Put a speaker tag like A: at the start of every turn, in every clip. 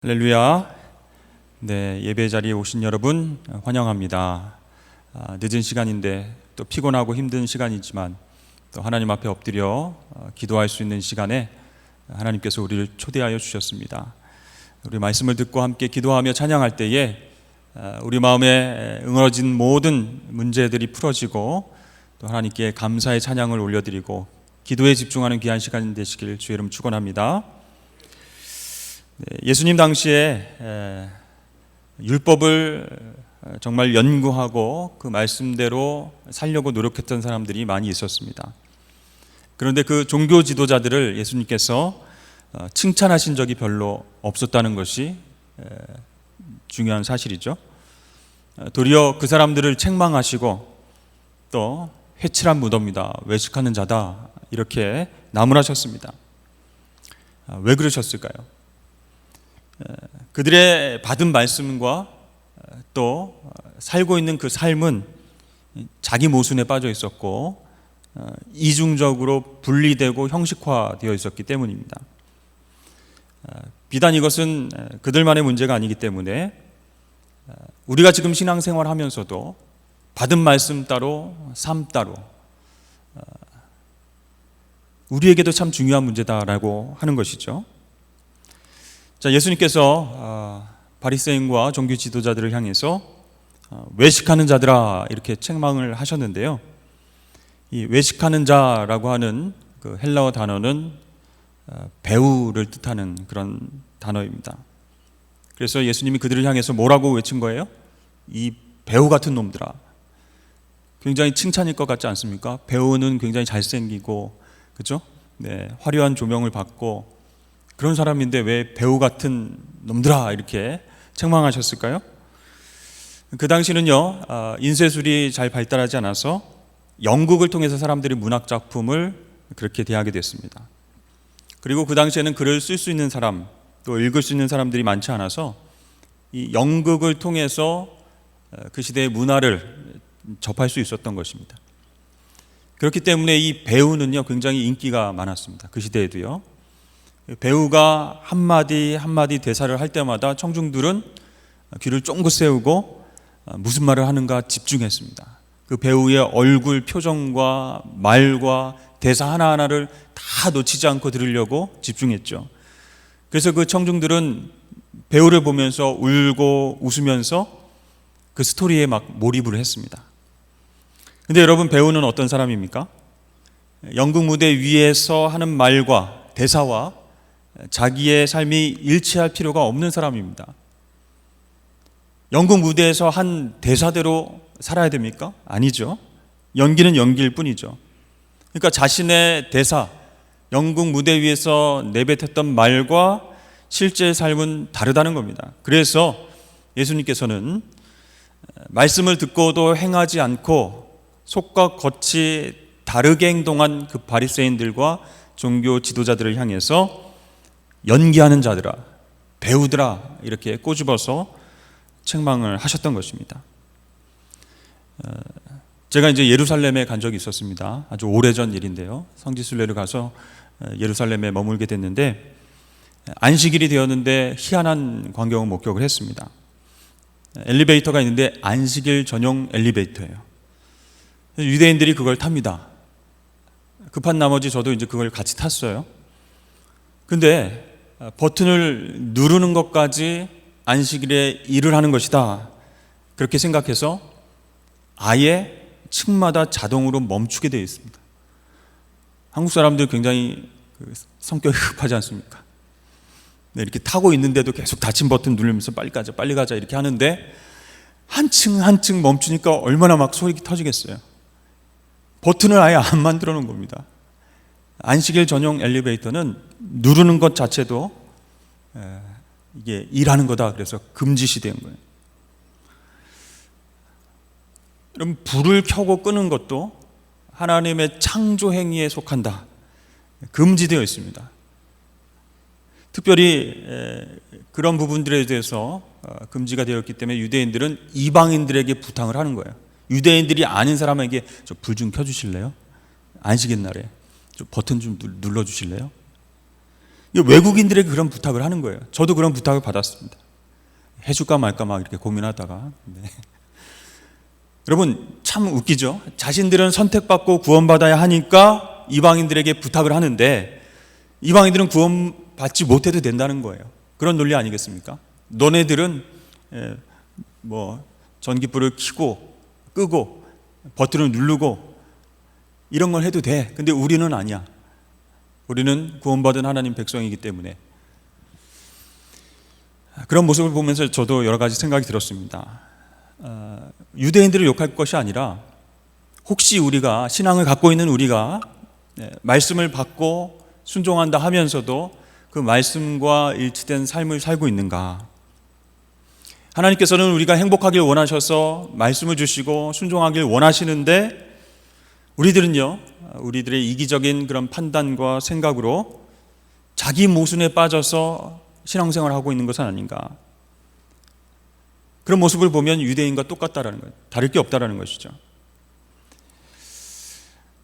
A: 할렐루야. 네, 예배 자리에 오신 여러분 환영합니다. 늦은 시간인데 또 피곤하고 힘든 시간이지만 또 하나님 앞에 엎드려 기도할 수 있는 시간에 하나님께서 우리를 초대하여 주셨습니다. 우리 말씀을 듣고 함께 기도하며 찬양할 때에 우리 마음에 응어진 모든 문제들이 풀어지고 또 하나님께 감사의 찬양을 올려드리고 기도에 집중하는 귀한 시간 되시길 주의 이름 축원합니다. 예수님 당시에 율법을 정말 연구하고 그 말씀대로 살려고 노력했던 사람들이 많이 있었습니다. 그런데 그 종교 지도자들을 예수님께서 칭찬하신 적이 별로 없었다는 것이 중요한 사실이죠. 도리어 그 사람들을 책망하시고 또 회칠한 무덤이다, 외식하는 자다 이렇게 나무라셨습니다. 왜 그러셨을까요? 그들의 받은 말씀과 또 살고 있는 그 삶은 자기 모순에 빠져 있었고 이중적으로 분리되고 형식화되어 있었기 때문입니다. 비단 이것은 그들만의 문제가 아니기 때문에 우리가 지금 신앙생활 하면서도 받은 말씀 따로 삶 따로 우리에게도 참 중요한 문제다라고 하는 것이죠. 자, 예수님께서 바리새인과 종교 지도자들을 향해서 외식하는 자들아 이렇게 책망을 하셨는데요. 이 외식하는 자라고 하는 그 헬라어 단어는 배우를 뜻하는 그런 단어입니다. 그래서 예수님이 그들을 향해서 뭐라고 외친 거예요? 이 배우 같은 놈들아. 굉장히 칭찬일 것 같지 않습니까? 배우는 굉장히 잘생기고, 그죠? 네, 화려한 조명을 받고 그런 사람인데 왜 배우 같은 놈들아 이렇게 책망하셨을까요? 그 당시는요, 인쇄술이 잘 발달하지 않아서 연극을 통해서 사람들이 문학 작품을 그렇게 대하게 됐습니다. 그리고 그 당시에는 글을 쓸 수 있는 사람 또 읽을 수 있는 사람들이 많지 않아서 이 연극을 통해서 그 시대의 문화를 접할 수 있었던 것입니다. 그렇기 때문에 이 배우는요 굉장히 인기가 많았습니다. 그 시대에도요. 배우가 한마디 한마디 대사를 할 때마다 청중들은 귀를 쫑긋 세우고 무슨 말을 하는가 집중했습니다. 그 배우의 얼굴 표정과 말과 대사 하나하나를 다 놓치지 않고 들으려고 집중했죠. 그래서 그 청중들은 배우를 보면서 울고 웃으면서 그 스토리에 막 몰입을 했습니다. 근데 여러분, 배우는 어떤 사람입니까? 연극 무대 위에서 하는 말과 대사와 자기의 삶이 일치할 필요가 없는 사람입니다. 연극 무대에서 한 대사대로 살아야 됩니까? 아니죠. 연기는 연기일 뿐이죠. 그러니까 자신의 대사, 연극 무대 위에서 내뱉었던 말과 실제 삶은 다르다는 겁니다. 그래서 예수님께서는 말씀을 듣고도 행하지 않고 속과 겉이 다르게 행동한 그 바리새인들과 종교 지도자들을 향해서 연기하는 자들아, 배우들아 이렇게 꼬집어서 책망을 하셨던 것입니다. 제가 이제 예루살렘에 간 적이 있었습니다. 아주 오래전 일인데요. 성지순례를 가서 예루살렘에 머물게 됐는데 안식일이 되었는데 희한한 광경을 목격을 했습니다. 엘리베이터가 있는데 안식일 전용 엘리베이터예요. 유대인들이 그걸 탑니다. 급한 나머지 저도 이제 그걸 같이 탔어요. 근데 버튼을 누르는 것까지 안식일에 일을 하는 것이다 그렇게 생각해서 아예 층마다 자동으로 멈추게 되어 있습니다. 한국 사람들 굉장히 성격이 급하지 않습니까? 네, 이렇게 타고 있는데도 계속 닫힌 버튼 누르면서 빨리 가자 빨리 가자 이렇게 하는데 한 층 한 층 멈추니까 얼마나 막 소리 터지겠어요. 버튼을 아예 안 만들어 놓은 겁니다. 안식일 전용 엘리베이터는 누르는 것 자체도 이게 일하는 거다 그래서 금지시된 거예요. 그럼 불을 켜고 끄는 것도 하나님의 창조 행위에 속한다. 금지되어 있습니다. 특별히 그런 부분들에 대해서 금지가 되었기 때문에 유대인들은 이방인들에게 부탁을 하는 거예요. 유대인들이 아닌 사람에게 불 좀 켜주실래요? 안식일 날에 좀 버튼 좀 눌러주실래요? 외국인들에게 그런 부탁을 하는 거예요. 저도 그런 부탁을 받았습니다. 해줄까 말까 막 이렇게 고민하다가. 네. 여러분 참 웃기죠? 자신들은 선택받고 구원받아야 하니까 이방인들에게 부탁을 하는데 이방인들은 구원받지 못해도 된다는 거예요. 그런 논리 아니겠습니까? 너네들은 전기불을 켜고 끄고 버튼을 누르고 이런 걸 해도 돼. 근데 우리는 아니야. 우리는 구원받은 하나님 백성이기 때문에. 그런 모습을 보면서 저도 여러 가지 생각이 들었습니다. 유대인들을 욕할 것이 아니라 혹시 우리가 신앙을 갖고 있는 우리가 말씀을 받고 순종한다 하면서도 그 말씀과 일치된 삶을 살고 있는가? 하나님께서는 우리가 행복하길 원하셔서 말씀을 주시고 순종하길 원하시는데 우리들은요, 우리들의 이기적인 그런 판단과 생각으로 자기 모순에 빠져서 신앙생활을 하고 있는 것은 아닌가? 그런 모습을 보면 유대인과 똑같다라는 거예요. 다를 게 없다라는 것이죠.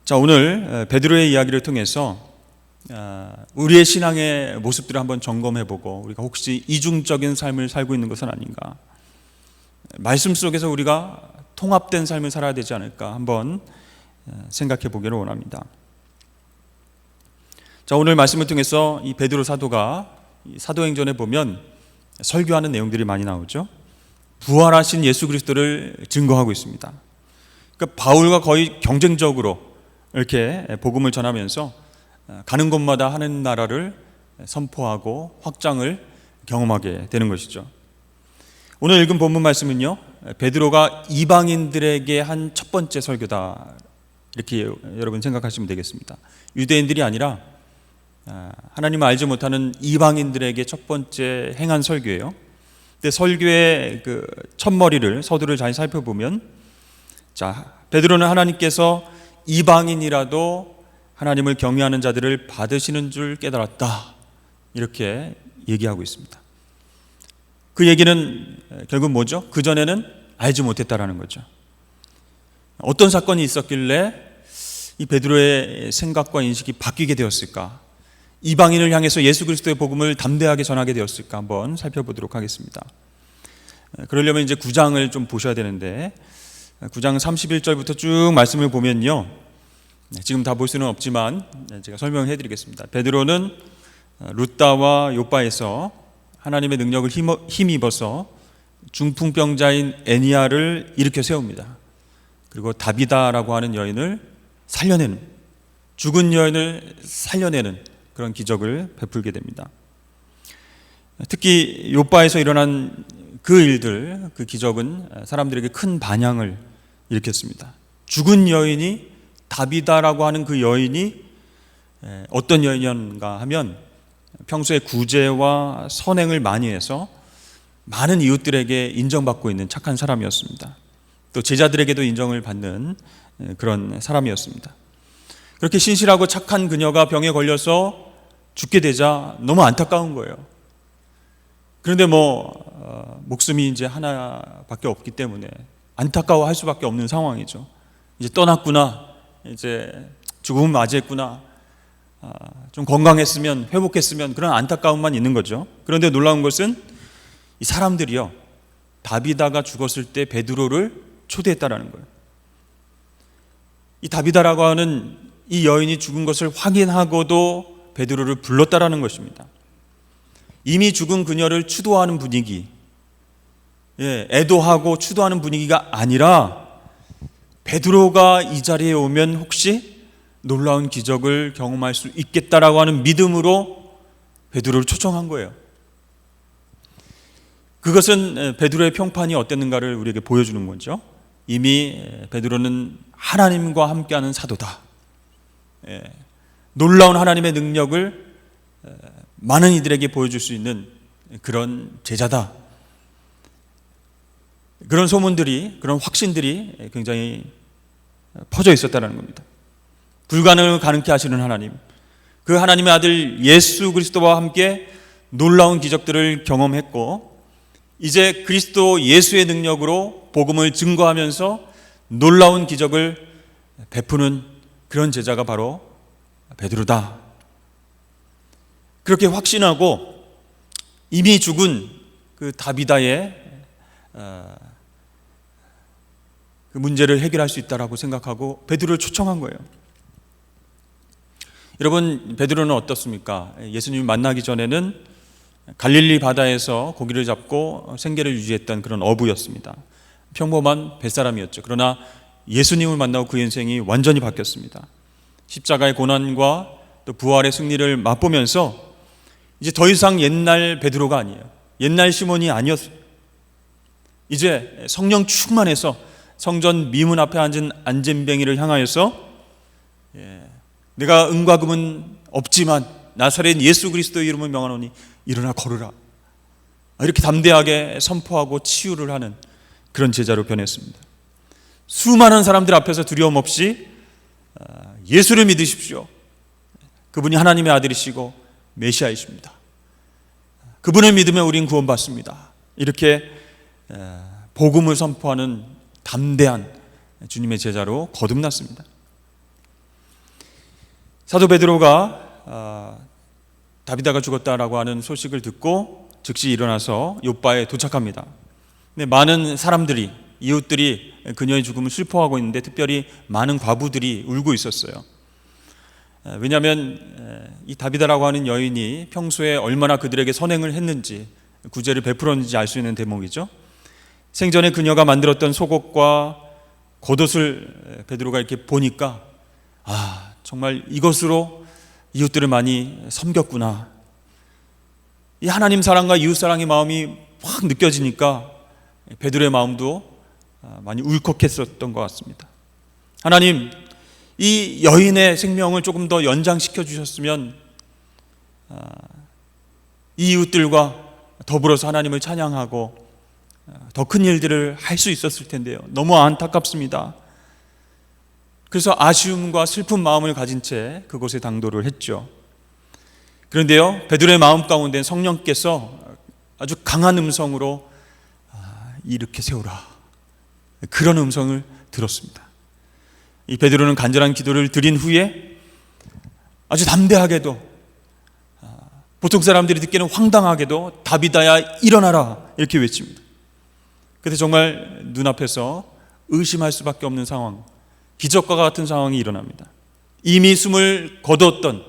A: 자, 오늘 베드로의 이야기를 통해서 우리의 신앙의 모습들을 한번 점검해보고 우리가 혹시 이중적인 삶을 살고 있는 것은 아닌가? 말씀 속에서 우리가 통합된 삶을 살아야 되지 않을까? 한번 생각해 보기를 원합니다. 자, 오늘 말씀을 통해서 이 베드로 사도가 사도행전에 보면 설교하는 내용들이 많이 나오죠. 부활하신 예수 그리스도를 증거하고 있습니다. 그러니까 바울과 거의 경쟁적으로 이렇게 복음을 전하면서 가는 곳마다 하는 나라를 선포하고 확장을 경험하게 되는 것이죠. 오늘 읽은 본문 말씀은요, 베드로가 이방인들에게 한 첫 번째 설교다 이렇게 여러분 생각하시면 되겠습니다. 유대인들이 아니라 하나님을 알지 못하는 이방인들에게 첫 번째 행한 설교예요. 근데 설교의 그 첫머리를 서두를 잘 살펴보면, 자, 베드로는 하나님께서 이방인이라도 하나님을 경외하는 자들을 받으시는 줄 깨달았다 이렇게 얘기하고 있습니다. 그 얘기는 결국 뭐죠? 그전에는 알지 못했다라는 거죠. 어떤 사건이 있었길래 이 베드로의 생각과 인식이 바뀌게 되었을까? 이방인을 향해서 예수 그리스도의 복음을 담대하게 전하게 되었을까? 한번 살펴보도록 하겠습니다. 그러려면 이제 9장을 좀 보셔야 되는데 9장 31절부터 쭉 말씀을 보면요, 지금 다 볼 수는 없지만 제가 설명해 드리겠습니다. 베드로는 루다와 요바에서 하나님의 능력을 힘입어서 중풍병자인 애니야를 일으켜 세웁니다. 그리고 다비다라고 하는 여인을 살려내는, 죽은 여인을 살려내는 그런 기적을 베풀게 됩니다. 특히 요바에서 일어난 그 일들, 그 기적은 사람들에게 큰 반향을 일으켰습니다. 죽은 여인이, 다비다라고 하는 그 여인이 어떤 여인이었는가 하면 평소에 구제와 선행을 많이 해서 많은 이웃들에게 인정받고 있는 착한 사람이었습니다. 또 제자들에게도 인정을 받는 그런 사람이었습니다. 그렇게 신실하고 착한 그녀가 병에 걸려서 죽게 되자 너무 안타까운 거예요. 그런데 목숨이 이제 하나밖에 없기 때문에 안타까워할 수밖에 없는 상황이죠. 이제 떠났구나, 이제 죽음을 맞이했구나, 좀 건강했으면, 회복했으면, 그런 안타까움만 있는 거죠. 그런데 놀라운 것은 이 사람들이요, 다비다가 죽었을 때 베드로를 초대했다라는 거예요. 이 다비다라고 하는 이 여인이 죽은 것을 확인하고도 베드로를 불렀다라는 것입니다. 이미 죽은 그녀를 추도하는 분위기, 애도하고 추도하는 분위기가 아니라 베드로가 이 자리에 오면 혹시 놀라운 기적을 경험할 수 있겠다라고 하는 믿음으로 베드로를 초청한 거예요. 그것은 베드로의 평판이 어땠는가를 우리에게 보여주는 거죠. 이미 베드로는 하나님과 함께하는 사도다. 놀라운 하나님의 능력을 많은 이들에게 보여줄 수 있는 그런 제자다. 그런 소문들이, 그런 확신들이 굉장히 퍼져 있었다는 겁니다. 불가능을 가능케 하시는 하나님, 그 하나님의 아들 예수 그리스도와 함께 놀라운 기적들을 경험했고, 이제 그리스도 예수의 능력으로 복음을 증거하면서 놀라운 기적을 베푸는 그런 제자가 바로 베드로다. 그렇게 확신하고 이미 죽은 그 다비다의 그 문제를 해결할 수 있다라고 생각하고 베드로를 초청한 거예요. 여러분, 베드로는 어떻습니까? 예수님을 만나기 전에는 갈릴리 바다에서 고기를 잡고 생계를 유지했던 그런 어부였습니다. 평범한 뱃사람이었죠. 그러나 예수님을 만나고 그 인생이 완전히 바뀌었습니다. 십자가의 고난과 또 부활의 승리를 맛보면서 이제 더 이상 옛날 베드로가 아니에요. 옛날 시몬이 아니었어요. 이제 성령 충만해서 성전 미문 앞에 앉은 안진뱅이를 향하여서 내가 은과 금은 없지만 나사렛 예수 그리스도의 이름을 명하노니 일어나 걸으라, 이렇게 담대하게 선포하고 치유를 하는 그런 제자로 변했습니다. 수많은 사람들 앞에서 두려움 없이 예수를 믿으십시오. 그분이 하나님의 아들이시고 메시아이십니다. 그분을 믿으면 우린 구원받습니다. 이렇게 복음을 선포하는 담대한 주님의 제자로 거듭났습니다. 사도 베드로가 다비다가 죽었다라고 하는 소식을 듣고 즉시 일어나서 욥바에 도착합니다. 근데 많은 사람들이, 이웃들이 그녀의 죽음을 슬퍼하고 있는데 특별히 많은 과부들이 울고 있었어요. 왜냐하면 이 다비다라고 하는 여인이 평소에 얼마나 그들에게 선행을 했는지, 구제를 베풀었는지 알 수 있는 대목이죠. 생전에 그녀가 만들었던 속옷과 겉옷을 베드로가 이렇게 보니까 정말 이것으로 이웃들을 많이 섬겼구나. 이 하나님 사랑과 이웃 사랑의 마음이 확 느껴지니까 베드로의 마음도 많이 울컥했었던 것 같습니다. 하나님, 이 여인의 생명을 조금 더 연장시켜 주셨으면 이 이웃들과 더불어서 하나님을 찬양하고 더 큰 일들을 할 수 있었을 텐데요. 너무 안타깝습니다. 그래서 아쉬움과 슬픈 마음을 가진 채 그곳에 당도를 했죠. 그런데요, 베드로의 마음 가운데 성령께서 아주 강한 음성으로 이렇게 세우라, 그런 음성을 들었습니다. 이 베드로는 간절한 기도를 드린 후에 아주 담대하게도, 보통 사람들이 듣기에는 황당하게도 다비다야 일어나라, 이렇게 외칩니다. 그때 정말 눈앞에서 의심할 수밖에 없는 상황, 기적과 같은 상황이 일어납니다. 이미 숨을 거두었던,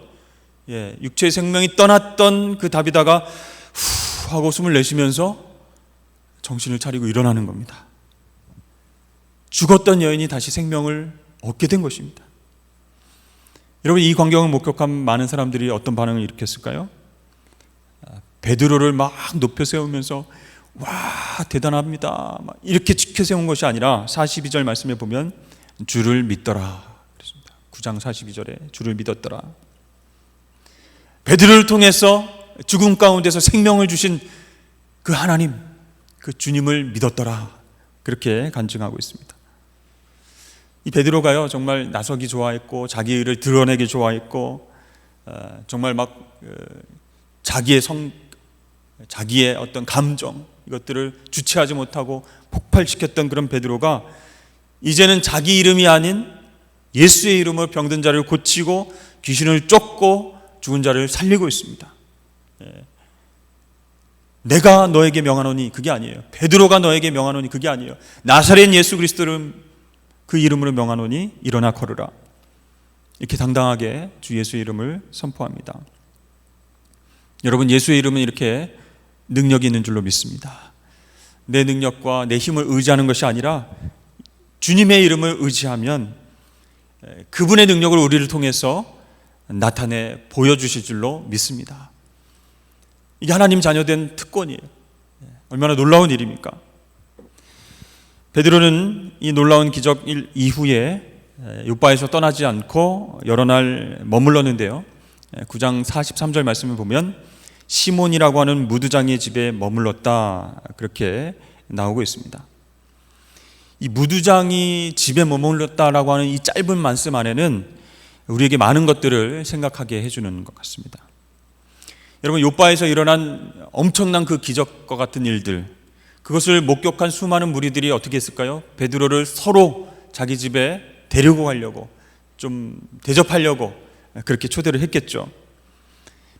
A: 육체의 생명이 떠났던 그 다비다가 후 하고 숨을 내쉬면서 정신을 차리고 일어나는 겁니다. 죽었던 여인이 다시 생명을 얻게 된 것입니다. 여러분, 이 광경을 목격한 많은 사람들이 어떤 반응을 일으켰을까요? 베드로를 막 높여 세우면서 와, 대단합니다, 막 이렇게 지켜 세운 것이 아니라 42절 말씀에 보면 주를 믿더라 그랬습니다. 9장 42절에 주를 믿었더라. 베드로를 통해서 죽음 가운데서 생명을 주신 그 하나님, 그 주님을 믿었더라, 그렇게 간증하고 있습니다. 이 베드로가요, 정말 나서기 좋아했고 자기 의를 드러내기 좋아했고 정말 막 자기의 어떤 감정, 이것들을 주체하지 못하고 폭발시켰던 그런 베드로가 이제는 자기 이름이 아닌 예수의 이름으로 병든 자를 고치고 귀신을 쫓고 죽은 자를 살리고 있습니다. 내가 너에게 명하노니, 그게 아니에요. 베드로가 너에게 명하노니, 그게 아니에요. 나사렛 예수 그리스도를 그 이름으로 명하노니 일어나 걸으라, 이렇게 당당하게 주 예수의 이름을 선포합니다. 여러분, 예수의 이름은 이렇게 능력이 있는 줄로 믿습니다. 내 능력과 내 힘을 의지하는 것이 아니라 주님의 이름을 의지하면 그분의 능력을 우리를 통해서 나타내 보여주실 줄로 믿습니다. 이게 하나님 자녀된 특권이에요. 얼마나 놀라운 일입니까? 베드로는 이 놀라운 기적 이후에 욥바에서 떠나지 않고 여러 날 머물렀는데요, 9장 43절 말씀을 보면 시몬이라고 하는 무두장의 집에 머물렀다, 그렇게 나오고 있습니다. 이 무두장이 집에 머물렀다라고 하는 이 짧은 말씀 안에는 우리에게 많은 것들을 생각하게 해주는 것 같습니다. 여러분, 욥바에서 일어난 엄청난 그 기적과 같은 일들, 그것을 목격한 수많은 무리들이 어떻게 했을까요? 베드로를 서로 자기 집에 데리고 가려고, 좀 대접하려고 그렇게 초대를 했겠죠.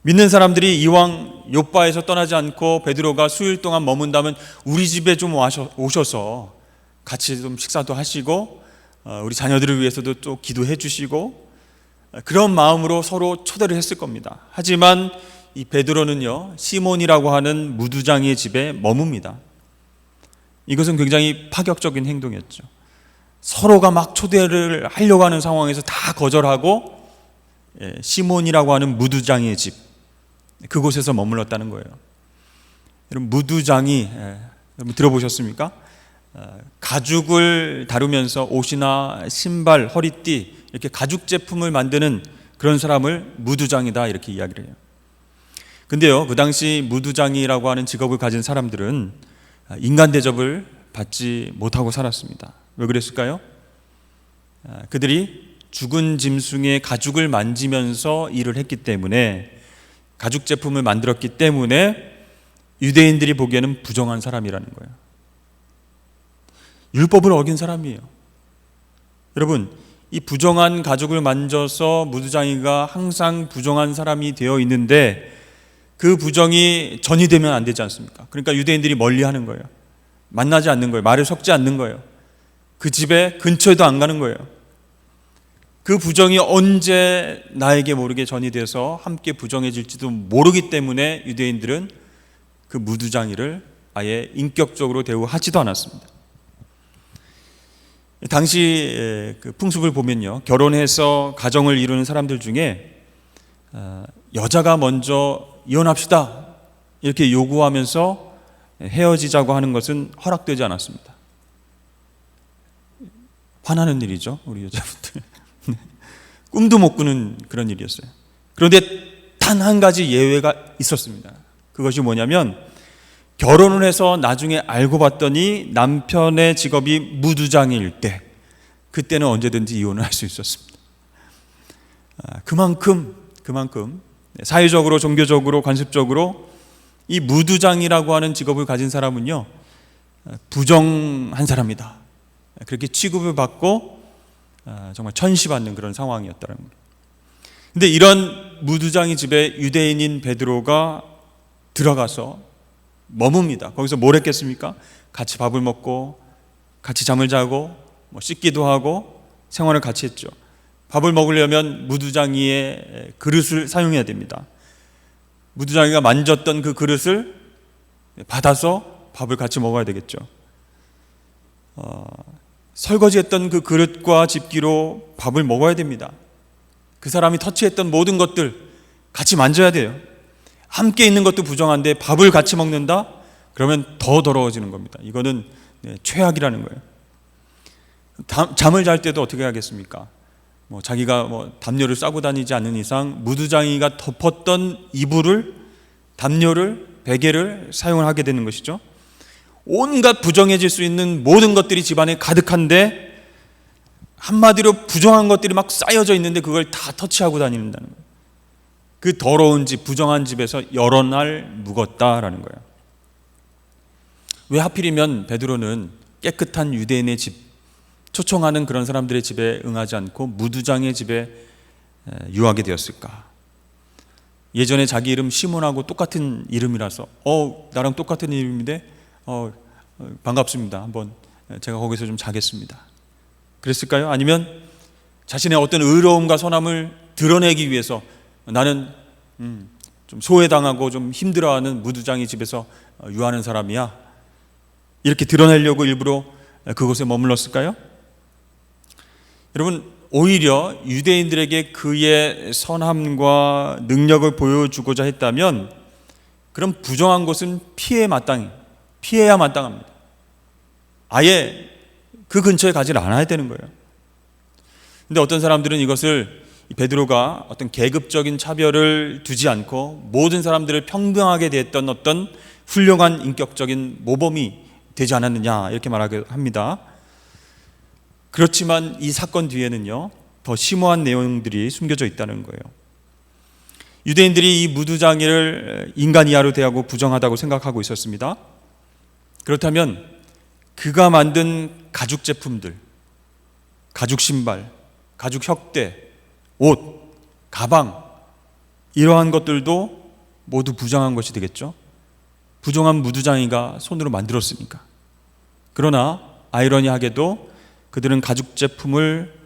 A: 믿는 사람들이 이왕 욥바에서 떠나지 않고 베드로가 수일 동안 머문다면 우리 집에 좀 오셔서 같이 좀 식사도 하시고 우리 자녀들을 위해서도 또 기도해 주시고 그런 마음으로 서로 초대를 했을 겁니다. 하지만 이 베드로는요, 시몬이라고 하는 무두장이의 집에 머뭅니다. 이것은 굉장히 파격적인 행동이었죠. 서로가 막 초대를 하려고 하는 상황에서 다 거절하고 시몬이라고 하는 무두장이의 집, 그곳에서 머물렀다는 거예요. 여러분, 무두장이 여러분 들어보셨습니까? 가죽을 다루면서 옷이나 신발, 허리띠 이렇게 가죽 제품을 만드는 그런 사람을 무두장이다 이렇게 이야기를 해요. 근데요, 그 당시 무두장이라고 하는 직업을 가진 사람들은 인간 대접을 받지 못하고 살았습니다. 왜 그랬을까요? 그들이 죽은 짐승의 가죽을 만지면서 일을 했기 때문에, 가죽 제품을 만들었기 때문에 유대인들이 보기에는 부정한 사람이라는 거예요. 율법을 어긴 사람이에요. 여러분, 이 부정한 가죽을 만져서 무두장이가 항상 부정한 사람이 되어 있는데 그 부정이 전이되면 안 되지 않습니까? 그러니까 유대인들이 멀리하는 거예요. 만나지 않는 거예요. 말을 섞지 않는 거예요. 그 집에 근처에도 안 가는 거예요. 그 부정이 언제 나에게 모르게 전이 돼서 함께 부정해질지도 모르기 때문에 유대인들은 그 무두장이를 아예 인격적으로 대우하지도 않았습니다. 당시 그 풍습을 보면요, 결혼해서 가정을 이루는 사람들 중에 여자가 먼저 이혼합시다 이렇게 요구하면서 헤어지자고 하는 것은 허락되지 않았습니다. 화나는 일이죠, 우리 여자분들. 꿈도 못 꾸는 그런 일이었어요. 그런데 단 한 가지 예외가 있었습니다. 그것이 뭐냐면, 결혼을 해서 나중에 알고 봤더니 남편의 직업이 무두장일 때, 그때는 언제든지 이혼을 할 수 있었습니다. 그만큼 사회적으로, 종교적으로, 관습적으로 이 무두장이라고 하는 직업을 가진 사람은요, 부정한 사람이다, 그렇게 취급을 받고 정말 천시받는 그런 상황이었다는 거예요. 근데 이런 무두장이 집에 유대인인 베드로가 들어가서 머뭅니다. 거기서 뭘 했겠습니까? 같이 밥을 먹고 같이 잠을 자고 씻기도 하고 생활을 같이 했죠. 밥을 먹으려면 무두장이의 그릇을 사용해야 됩니다. 무두장이가 만졌던 그 그릇을 받아서 밥을 같이 먹어야 되겠죠. 설거지했던 그 그릇과 집기로 밥을 먹어야 됩니다. 그 사람이 터치했던 모든 것들 같이 만져야 돼요. 함께 있는 것도 부정한데 밥을 같이 먹는다? 그러면 더 더러워지는 겁니다. 이거는 최악이라는 거예요. 잠을 잘 때도 어떻게 하겠습니까? 자기가 담요를 싸고 다니지 않는 이상 무두장이가 덮었던 이불을, 담요를, 베개를 사용을 하게 되는 것이죠. 온갖 부정해질 수 있는 모든 것들이 집안에 가득한데, 한마디로 부정한 것들이 막 쌓여져 있는데 그걸 다 터치하고 다닌다는 거예요. 그 더러운 집, 부정한 집에서 여러 날 묵었다라는 거예요. 왜 하필이면 베드로는 깨끗한 유대인의 집, 초청하는 그런 사람들의 집에 응하지 않고 무두장의 집에 유하게 되었을까? 예전에 자기 이름 시몬하고 똑같은 이름이라서 나랑 똑같은 이름인데 반갑습니다, 한번 제가 거기서 좀 자겠습니다, 그랬을까요? 아니면 자신의 어떤 의로움과 선함을 드러내기 위해서 나는 좀 소외당하고 좀 힘들어하는 무두장이 집에서 유하는 사람이야, 이렇게 드러내려고 일부러 그곳에 머물렀을까요? 여러분, 오히려 유대인들에게 그의 선함과 능력을 보여주고자 했다면 그럼 부정한 곳은 피해야 마땅합니다. 아예 그 근처에 가지 않아야 되는 거예요. 근데 어떤 사람들은 이것을 베드로가 어떤 계급적인 차별을 두지 않고 모든 사람들을 평등하게 대했던 어떤 훌륭한 인격적인 모범이 되지 않았느냐 이렇게 말하게 합니다. 그렇지만 이 사건 뒤에는요, 더 심오한 내용들이 숨겨져 있다는 거예요. 유대인들이 이 무두장이를 인간 이하로 대하고 부정하다고 생각하고 있었습니다. 그렇다면 그가 만든 가죽 제품들, 가죽 신발, 가죽 혁대, 옷, 가방, 이러한 것들도 모두 부정한 것이 되겠죠. 부정한 무두장이가 손으로 만들었으니까. 그러나 아이러니하게도 그들은 가죽 제품을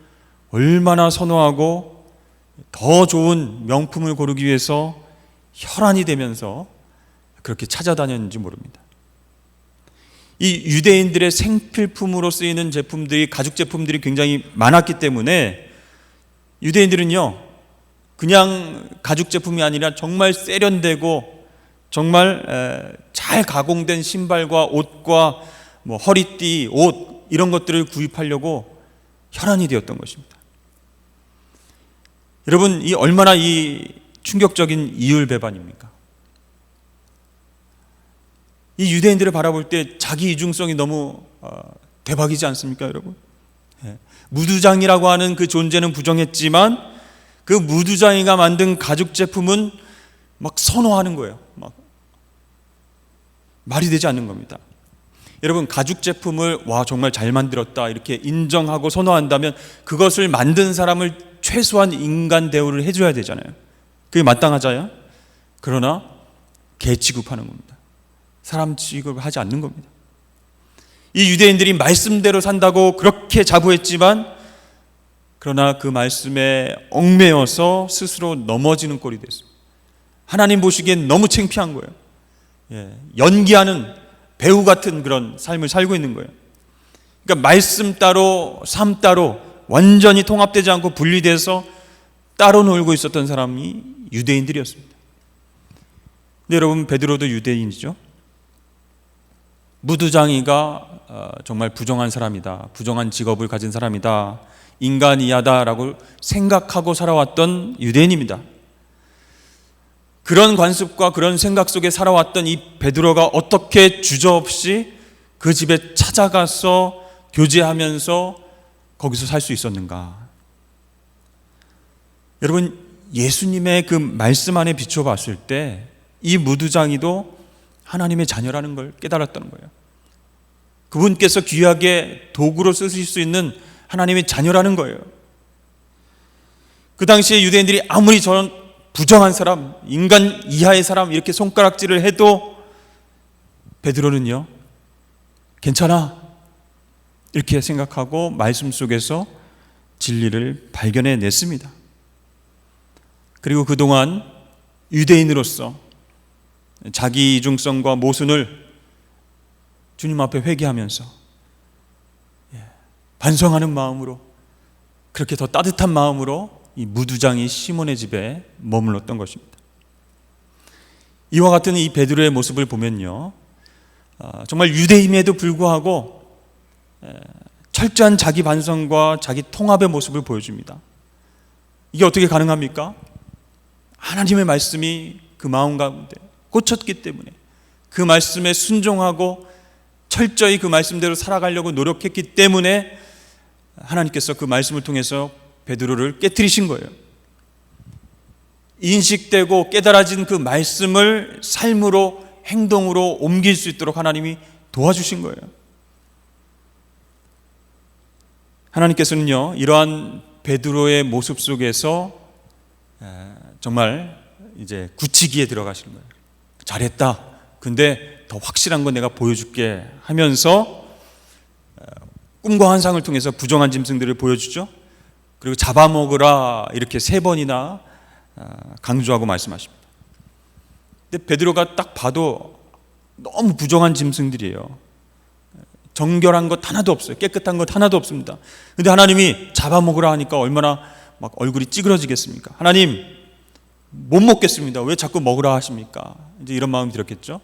A: 얼마나 선호하고 더 좋은 명품을 고르기 위해서 혈안이 되면서 그렇게 찾아다녔는지 모릅니다. 이 유대인들의 생필품으로 쓰이는 제품들이, 가죽 제품들이 굉장히 많았기 때문에 유대인들은요, 그냥 가죽 제품이 아니라 정말 세련되고 정말 잘 가공된 신발과 옷과 허리띠, 옷 이런 것들을 구입하려고 혈안이 되었던 것입니다. 여러분, 이 얼마나 이 충격적인 이율배반입니까? 이 유대인들을 바라볼 때 자기 이중성이 너무 대박이지 않습니까, 여러분? 무두장이라고 하는 그 존재는 부정했지만 그 무두장이가 만든 가죽 제품은 막 선호하는 거예요. 막 말이 되지 않는 겁니다. 여러분, 가죽 제품을 와 정말 잘 만들었다 이렇게 인정하고 선호한다면 그것을 만든 사람을 최소한 인간 대우를 해줘야 되잖아요. 그게 마땅하잖아요. 그러나 개 취급하는 겁니다. 사람 취급을 하지 않는 겁니다. 이 유대인들이 말씀대로 산다고 그렇게 자부했지만 그러나 그 말씀에 얽매여서 스스로 넘어지는 꼴이 됐습니다. 하나님 보시기엔 너무 창피한 거예요. 연기하는 배우 같은 그런 삶을 살고 있는 거예요. 그러니까 말씀 따로 삶 따로 완전히 통합되지 않고 분리돼서 따로 놀고 있었던 사람이 유대인들이었습니다. 근데 여러분, 베드로도 유대인이죠. 무두장이가 정말 부정한 사람이다, 부정한 직업을 가진 사람이다, 인간이하다라고 생각하고 살아왔던 유대인입니다. 그런 관습과 그런 생각 속에 살아왔던 이 베드로가 어떻게 주저없이 그 집에 찾아가서 교제하면서 거기서 살 수 있었는가? 여러분, 예수님의 그 말씀 안에 비춰봤을 때 이 무두장이도 하나님의 자녀라는 걸 깨달았다는 거예요. 그분께서 귀하게 도구로 쓰실 수 있는 하나님의 자녀라는 거예요. 그 당시에 유대인들이 아무리 저런 부정한 사람, 인간 이하의 사람 이렇게 손가락질을 해도 베드로는요, 괜찮아 이렇게 생각하고 말씀 속에서 진리를 발견해냈습니다. 그리고 그동안 유대인으로서 자기 이중성과 모순을 주님 앞에 회개하면서 반성하는 마음으로, 그렇게 더 따뜻한 마음으로 이 무두장이 시몬의 집에 머물렀던 것입니다. 이와 같은 이 베드로의 모습을 보면요, 정말 유대임에도 불구하고 철저한 자기 반성과 자기 통합의 모습을 보여줍니다. 이게 어떻게 가능합니까? 하나님의 말씀이 그 마음 가운데 꽂혔기 때문에, 그 말씀에 순종하고 철저히 그 말씀대로 살아가려고 노력했기 때문에 하나님께서 그 말씀을 통해서 베드로를 깨트리신 거예요. 인식되고 깨달아진 그 말씀을 삶으로, 행동으로 옮길 수 있도록 하나님이 도와주신 거예요. 하나님께서는요, 이러한 베드로의 모습 속에서 정말 이제 굳히기에 들어가시는 거예요. 잘했다. 근데 더 확실한 건 내가 보여줄게 하면서 꿈과 환상을 통해서 부정한 짐승들을 보여주죠. 그리고 잡아먹으라 이렇게 3번이나 강조하고 말씀하십니다. 근데 베드로가 딱 봐도 너무 부정한 짐승들이에요. 정결한 것 하나도 없어요. 깨끗한 것 하나도 없습니다. 근데 하나님이 잡아먹으라 하니까 얼마나 막 얼굴이 찌그러지겠습니까? 하나님, 못 먹겠습니다. 왜 자꾸 먹으라 하십니까? 이제 이런 마음이 들었겠죠.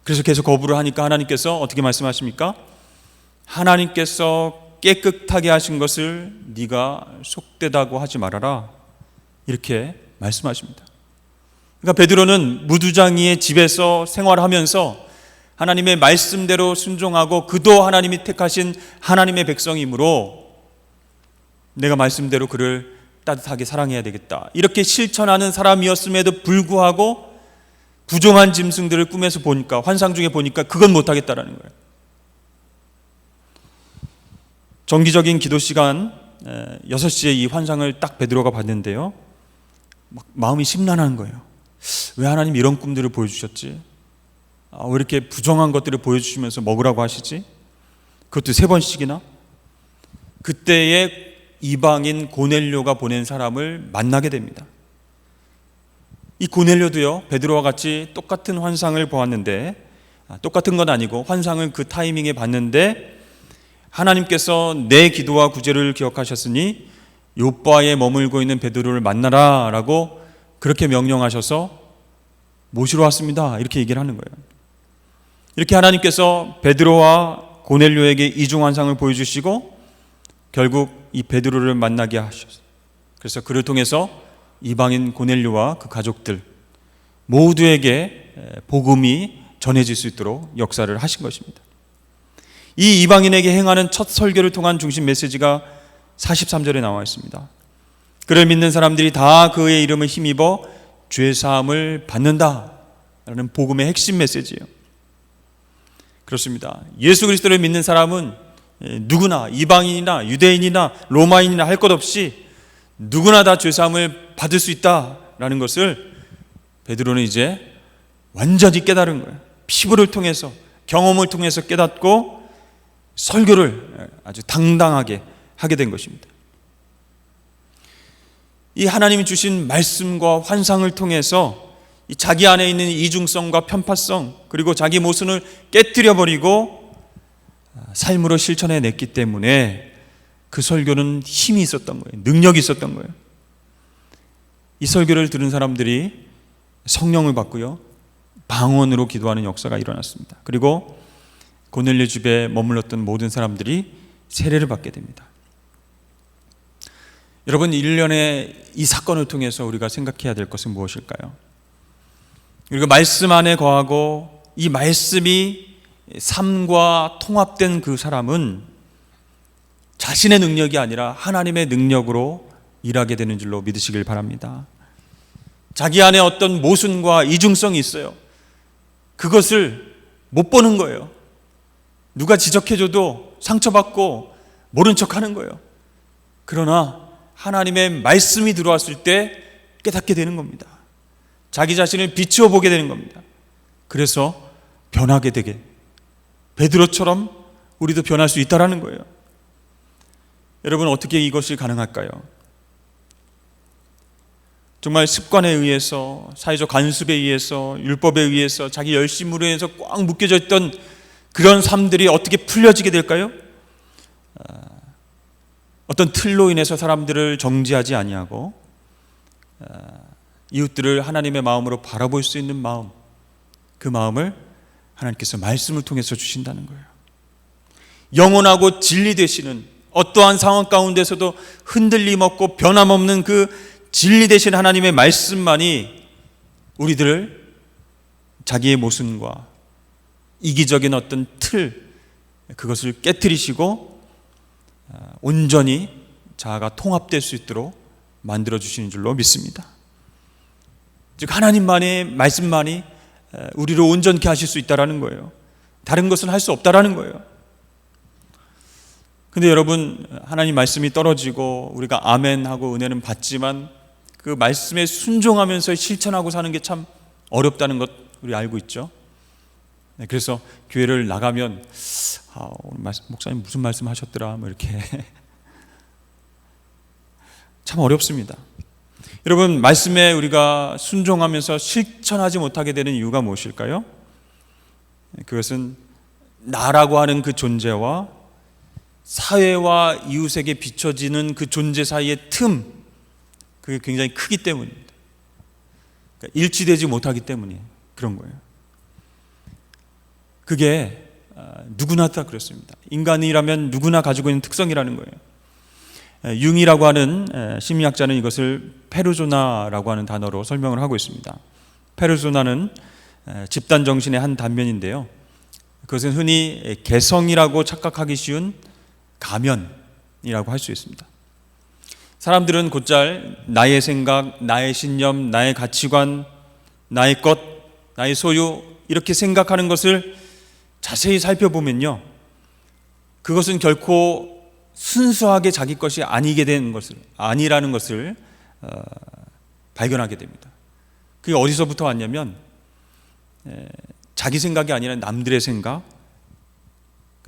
A: 그래서 계속 거부를 하니까 하나님께서 어떻게 말씀하십니까? 하나님께서 깨끗하게 하신 것을 네가 속되다고 하지 말아라, 이렇게 말씀하십니다. 그러니까 베드로는 무두장이의 집에서 생활하면서 하나님의 말씀대로 순종하고 그도 하나님이 택하신 하나님의 백성이므로 내가 말씀대로 그를 따뜻하게 사랑해야 되겠다, 이렇게 실천하는 사람이었음에도 불구하고 부정한 짐승들을 꿈에서 보니까, 환상 중에 보니까 그건 못하겠다라는 거예요. 정기적인 기도 시간 6시에 이 환상을 딱 베드로가 봤는데요, 막 마음이 심란한 거예요. 왜 하나님 이런 꿈들을 보여주셨지? 왜 이렇게 부정한 것들을 보여주시면서 먹으라고 하시지? 그것도 3번씩이나? 그때에 이방인 고넬료가 보낸 사람을 만나게 됩니다. 이 고넬료도요, 베드로와 같이 똑같은 환상을 보았는데, 똑같은 건 아니고 환상을 그 타이밍에 봤는데, 하나님께서 내 기도와 구제를 기억하셨으니 요바에 머물고 있는 베드로를 만나라 라고 그렇게 명령하셔서 모시러 왔습니다, 이렇게 얘기를 하는 거예요. 이렇게 하나님께서 베드로와 고넬료에게 이중 환상을 보여주시고 결국 이 베드로를 만나게 하셨어요. 그래서 그를 통해서 이방인 고넬료와 그 가족들 모두에게 복음이 전해질 수 있도록 역사를 하신 것입니다. 이 이방인에게 행하는 첫 설교를 통한 중심 메시지가 43절에 나와 있습니다. 그를 믿는 사람들이 다 그의 이름을 힘입어 죄사함을 받는다라는 복음의 핵심 메시지예요. 그렇습니다. 예수 그리스도를 믿는 사람은 누구나, 이방인이나 유대인이나 로마인이나 할 것 없이 누구나 다 죄사함을 받을 수 있다라는 것을 베드로는 이제 완전히 깨달은 거예요. 피부를 통해서, 경험을 통해서 깨닫고 설교를 아주 당당하게 하게 된 것입니다. 이 하나님이 주신 말씀과 환상을 통해서 자기 안에 있는 이중성과 편파성, 그리고 자기 모순을 깨뜨려버리고 삶으로 실천해 냈기 때문에 그 설교는 힘이 있었던 거예요. 능력이 있었던 거예요. 이 설교를 들은 사람들이 성령을 받고요, 방언으로 기도하는 역사가 일어났습니다. 그리고 고넬료 집에 머물렀던 모든 사람들이 세례를 받게 됩니다. 여러분, 1년의 이 사건을 통해서 우리가 생각해야 될 것은 무엇일까요? 우리가 말씀 안에 거하고 이 말씀이 삶과 통합된 그 사람은 자신의 능력이 아니라 하나님의 능력으로 일하게 되는 줄로 믿으시길 바랍니다. 자기 안에 어떤 모순과 이중성이 있어요. 그것을 못 보는 거예요. 누가 지적해줘도 상처받고 모른 척하는 거예요. 그러나 하나님의 말씀이 들어왔을 때 깨닫게 되는 겁니다. 자기 자신을 비추어 보게 되는 겁니다. 그래서 변하게 되게, 베드로처럼 우리도 변할 수 있다라는 거예요. 여러분, 어떻게 이것이 가능할까요? 정말 습관에 의해서, 사회적 간섭에 의해서, 율법에 의해서, 자기 열심으로 해서 꽉 묶여져 있던 그런 삶들이 어떻게 풀려지게 될까요? 어떤 틀로 인해서 사람들을 정죄하지 아니하고 이웃들을 하나님의 마음으로 바라볼 수 있는 마음, 그 마음을 하나님께서 말씀을 통해서 주신다는 거예요. 영원하고 진리 되시는, 어떠한 상황 가운데서도 흔들림 없고 변함없는 그 진리 되신 하나님의 말씀만이 우리들을 자기의 모순과 이기적인 어떤 틀, 그것을 깨트리시고 온전히 자아가 통합될 수 있도록 만들어 주시는 줄로 믿습니다. 즉 하나님만의 말씀만이 우리를 온전케 하실 수 있다라는 거예요. 다른 것은 할 수 없다라는 거예요. 근데 여러분, 하나님 말씀이 떨어지고 우리가 아멘하고 은혜는 받지만 그 말씀에 순종하면서 실천하고 사는 게 참 어렵다는 것 우리 알고 있죠. 그래서 교회를 나가면 오늘 목사님 무슨 말씀 하셨더라 뭐 이렇게 참 어렵습니다. 여러분, 말씀에 우리가 순종하면서 실천하지 못하게 되는 이유가 무엇일까요? 그것은 나라고 하는 그 존재와 사회와 이웃에게 비춰지는 그 존재 사이의 틈, 그게 굉장히 크기 때문입니다. 그러니까 일치되지 못하기 때문에 그런 거예요. 그게 누구나 다 그렇습니다. 인간이라면 누구나 가지고 있는 특성이라는 거예요. 융이라고 하는 심리학자는 이것을 페르소나라고 하는 단어로 설명을 하고 있습니다. 페르소나는 집단 정신의 한 단면인데요, 그것은 흔히 개성이라고 착각하기 쉬운 가면이라고 할 수 있습니다. 사람들은 곧잘 나의 생각, 나의 신념, 나의 가치관, 나의 것, 나의 소유, 이렇게 생각하는 것을 자세히 살펴보면요, 그것은 결코 순수하게 자기 것이 아니게 된 것을, 아니라는 것을 발견하게 됩니다. 그게 어디서부터 왔냐면 자기 생각이 아니라 남들의 생각,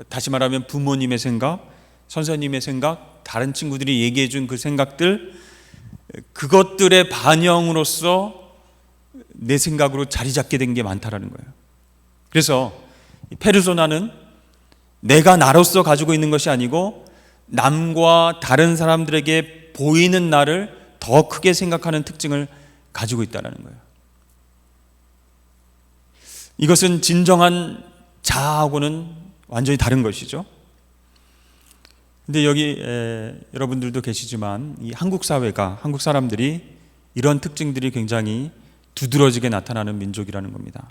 A: 다시 말하면 부모님의 생각, 선생님의 생각, 다른 친구들이 얘기해 준 그 생각들, 그것들의 반영으로서 내 생각으로 자리 잡게 된 게 많다라는 거예요. 그래서 페르소나는 내가 나로서 가지고 있는 것이 아니고 남과 다른 사람들에게 보이는 나를 더 크게 생각하는 특징을 가지고 있다는 거예요. 이것은 진정한 자아하고는 완전히 다른 것이죠. 근데 여기 여러분들도 계시지만 이 한국 사회가, 한국 사람들이 이런 특징들이 굉장히 두드러지게 나타나는 민족이라는 겁니다.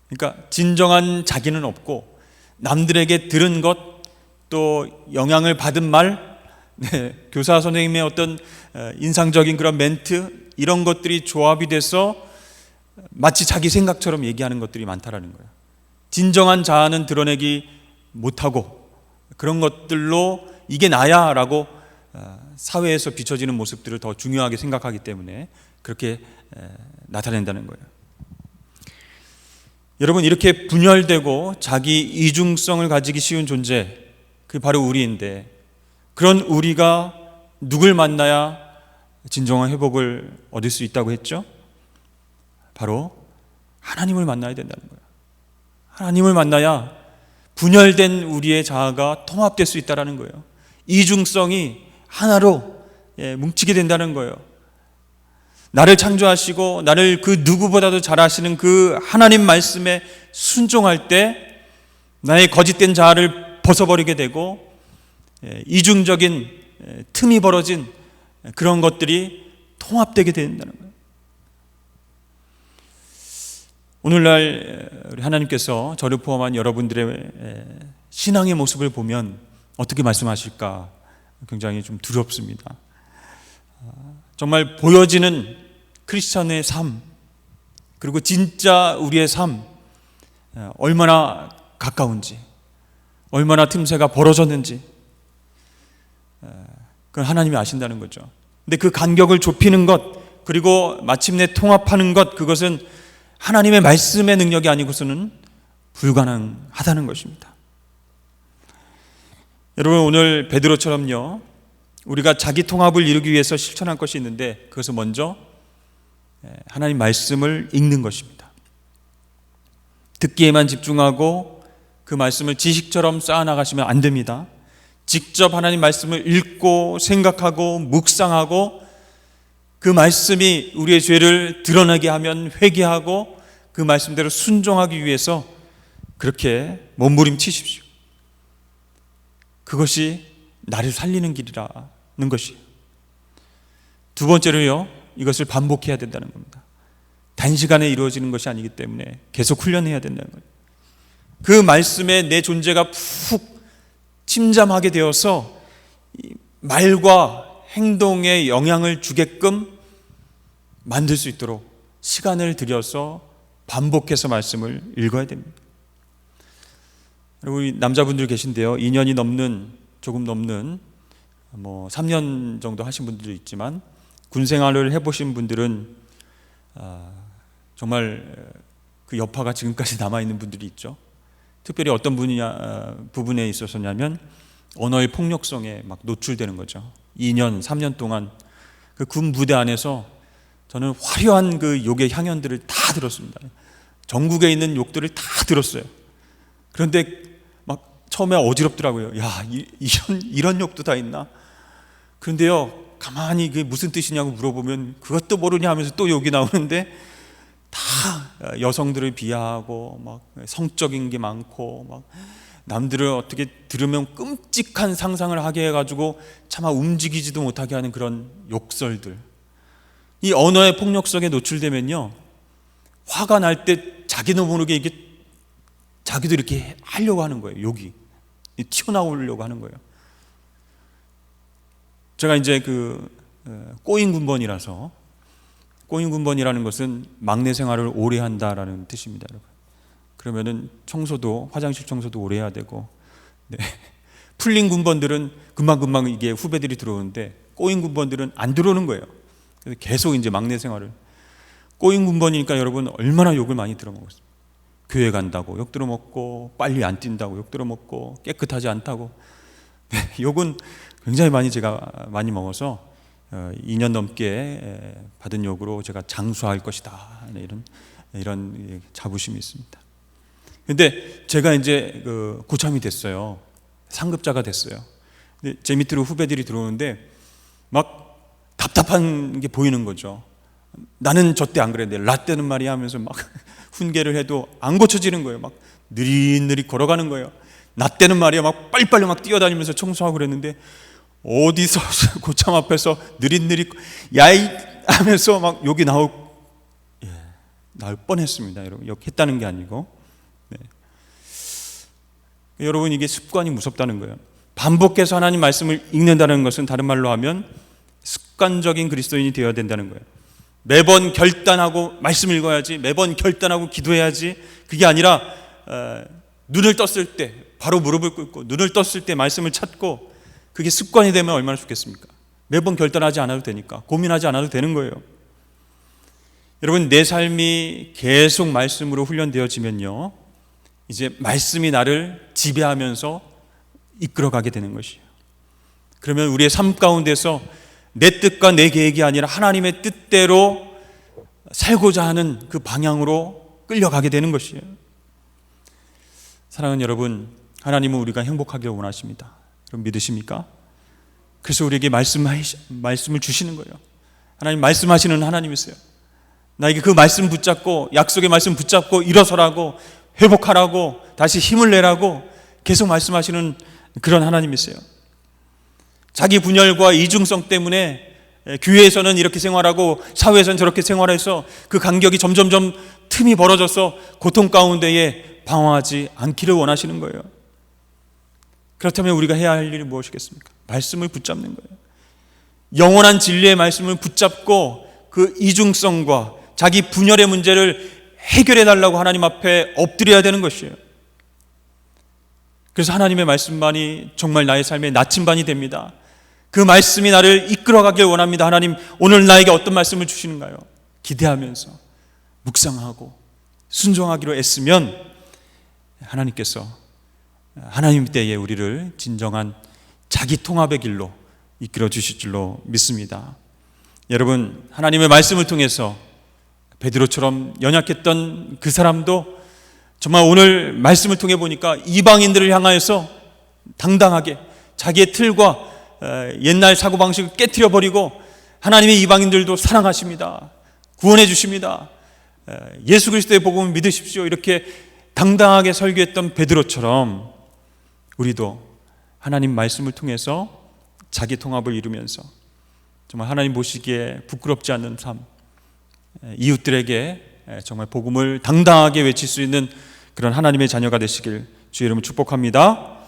A: 그러니까 진정한 자기는 없고 남들에게 들은 것, 또 영향을 받은 말, 교사 선생님의 어떤 인상적인 그런 멘트, 이런 것들이 조합이 돼서 마치 자기 생각처럼 얘기하는 것들이 많다라는 거예요. 진정한 자아는 드러내기 못하고 그런 것들로 이게 나야 라고 사회에서 비춰지는 모습들을 더 중요하게 생각하기 때문에 그렇게 나타낸다는 거예요. 여러분, 이렇게 분열되고 자기 이중성을 가지기 쉬운 존재, 그게 바로 우리인데, 그런 우리가 누굴 만나야 진정한 회복을 얻을 수 있다고 했죠? 바로 하나님을 만나야 된다는 거예요. 하나님을 만나야 분열된 우리의 자아가 통합될 수 있다는 거예요. 이중성이 하나로 뭉치게 된다는 거예요. 나를 창조하시고 나를 그 누구보다도 잘 아시는 그 하나님 말씀에 순종할 때 나의 거짓된 자아를 벗어버리게 되고 이중적인 틈이 벌어진 그런 것들이 통합되게 된다는 거예요. 오늘날 우리 하나님께서 저를 포함한 여러분들의 신앙의 모습을 보면 어떻게 말씀하실까 굉장히 좀 두렵습니다. 정말 보여지는 크리스천의 삶, 그리고 진짜 우리의 삶, 얼마나 가까운지, 얼마나 틈새가 벌어졌는지 그건 하나님이 아신다는 거죠. 근데 그 간격을 좁히는 것, 그리고 마침내 통합하는 것, 그것은 하나님의 말씀의 능력이 아니고서는 불가능하다는 것입니다. 여러분, 오늘 베드로처럼요, 우리가 자기 통합을 이루기 위해서 실천할 것이 있는데 그것은 먼저 하나님 말씀을 읽는 것입니다. 듣기에만 집중하고 그 말씀을 지식처럼 쌓아나가시면 안 됩니다. 직접 하나님 말씀을 읽고 생각하고 묵상하고 그 말씀이 우리의 죄를 드러나게 하면 회개하고 그 말씀대로 순종하기 위해서 그렇게 몸부림치십시오. 그것이 나를 살리는 길이라는 것이에요. 두 번째로요, 이것을 반복해야 된다는 겁니다. 단시간에 이루어지는 것이 아니기 때문에 계속 훈련해야 된다는 거예요. 그 말씀에 내 존재가 푹 침잠하게 되어서 말과 행동에 영향을 주게끔 만들 수 있도록 시간을 들여서 반복해서 말씀을 읽어야 됩니다. 우리 남자분들 계신데요, 2년이 넘는, 조금 넘는 3년 정도 하신 분들도 있지만 군 생활을 해보신 분들은 정말 그 여파가 지금까지 남아있는 분들이 있죠. 특별히 어떤 부분에 있어서냐면 언어의 폭력성에 막 노출되는 거죠. 2년, 3년 동안 그 군 부대 안에서 저는 화려한 그 욕의 향연들을 다 들었습니다. 전국에 있는 욕들을 다 들었어요. 그런데 막 처음에 어지럽더라고요. 야, 이런 욕도 다 있나? 그런데요, 가만히 그게 무슨 뜻이냐고 물어보면 그것도 모르냐 하면서 또 욕이 나오는데 다 여성들을 비하하고 막 성적인 게 많고 막 남들을 어떻게 들으면 끔찍한 상상을 하게 해가지고 차마 움직이지도 못하게 하는 그런 욕설들. 이 언어의 폭력성에 노출되면요, 화가 날 때 자기도 모르게 이게 자기도 이렇게 하려고 하는 거예요. 욕이 튀어나오려고 하는 거예요. 제가 이제 꼬인 군번이라서, 꼬인 군번이라는 것은 막내 생활을 오래 한다라는 뜻입니다, 여러분. 그러면은 청소도, 화장실 청소도 오래 해야 되고, 네. 풀린 군번들은 금방금방 이게 후배들이 들어오는데 꼬인 군번들은 안 들어오는 거예요. 그래서 계속 이제 막내 생활을, 꼬인 군번이니까 여러분 얼마나 욕을 많이 들어먹었어요. 교회 간다고 욕 들어먹고, 빨리 안 뛴다고 욕 들어먹고, 깨끗하지 않다고. 네, 욕은 굉장히 많이 제가 많이 먹어서 2년 넘게 받은 욕으로 제가 장수할 것이다, 이런 자부심이 있습니다. 근데 제가 이제 고참이 됐어요. 상급자가 됐어요. 근데 제 밑으로 후배들이 들어오는데 막 답답한 게 보이는 거죠. 나는 저 때 안 그랬는데 라떼는 말이야 하면서 막 훈계를 해도 안 고쳐지는 거예요. 막 느릿느릿 걸어가는 거예요. 나 때는 말이야 막 빨리빨리 막 뛰어다니면서 청소하고 그랬는데 어디서 고참 앞에서 느릿느릿 야이 하면서 막 욕이 나올 뻔했습니다. 여러분, 욕했다는 게 아니고. 네. 여러분, 이게 습관이 무섭다는 거예요. 반복해서 하나님 말씀을 읽는다는 것은 다른 말로 하면 습관적인 그리스도인이 되어야 된다는 거예요. 매번 결단하고 말씀 읽어야지, 매번 결단하고 기도해야지, 그게 아니라 눈을 떴을 때 바로 무릎을 꿇고 눈을 떴을 때 말씀을 찾고, 그게 습관이 되면 얼마나 좋겠습니까? 매번 결단하지 않아도 되니까, 고민하지 않아도 되는 거예요. 여러분, 내 삶이 계속 말씀으로 훈련되어지면요, 이제 말씀이 나를 지배하면서 이끌어가게 되는 것이에요. 그러면 우리의 삶 가운데서 내 뜻과 내 계획이 아니라 하나님의 뜻대로 살고자 하는 그 방향으로 끌려가게 되는 것이에요. 사랑하는 여러분, 하나님은 우리가 행복하기를 원하십니다. 여러분 믿으십니까? 그래서 우리에게 말씀을 주시는 거예요. 하나님 말씀하시는 하나님이세요. 나에게 그 말씀 붙잡고, 약속의 말씀 붙잡고 일어서라고, 회복하라고, 다시 힘을 내라고 계속 말씀하시는 그런 하나님이세요. 자기 분열과 이중성 때문에 교회에서는 이렇게 생활하고 사회에서는 저렇게 생활해서 그 간격이 점점점 틈이 벌어져서 고통 가운데에 방황하지 않기를 원하시는 거예요. 그렇다면 우리가 해야 할 일이 무엇이겠습니까? 말씀을 붙잡는 거예요. 영원한 진리의 말씀을 붙잡고 그 이중성과 자기 분열의 문제를 해결해 달라고 하나님 앞에 엎드려야 되는 것이에요. 그래서 하나님의 말씀만이 정말 나의 삶의 나침반이 됩니다. 그 말씀이 나를 이끌어가길 원합니다. 하나님, 오늘 나에게 어떤 말씀을 주시는가요? 기대하면서 묵상하고 순종하기로 애쓰면 하나님께서 하나님 때에 우리를 진정한 자기 통합의 길로 이끌어 주실 줄로 믿습니다. 여러분, 하나님의 말씀을 통해서 베드로처럼 연약했던 그 사람도 정말 오늘 말씀을 통해 보니까 이방인들을 향하여서 당당하게 자기의 틀과 옛날 사고방식을 깨트려 버리고 하나님의 이방인들도 사랑하십니다. 구원해 주십니다. 예수 그리스도의 복음을 믿으십시오. 이렇게 당당하게 설교했던 베드로처럼 우리도 하나님 말씀을 통해서 자기 통합을 이루면서 정말 하나님 보시기에 부끄럽지 않는 삶, 이웃들에게 정말 복음을 당당하게 외칠 수 있는 그런 하나님의 자녀가 되시길 주의 이름으로 축복합니다.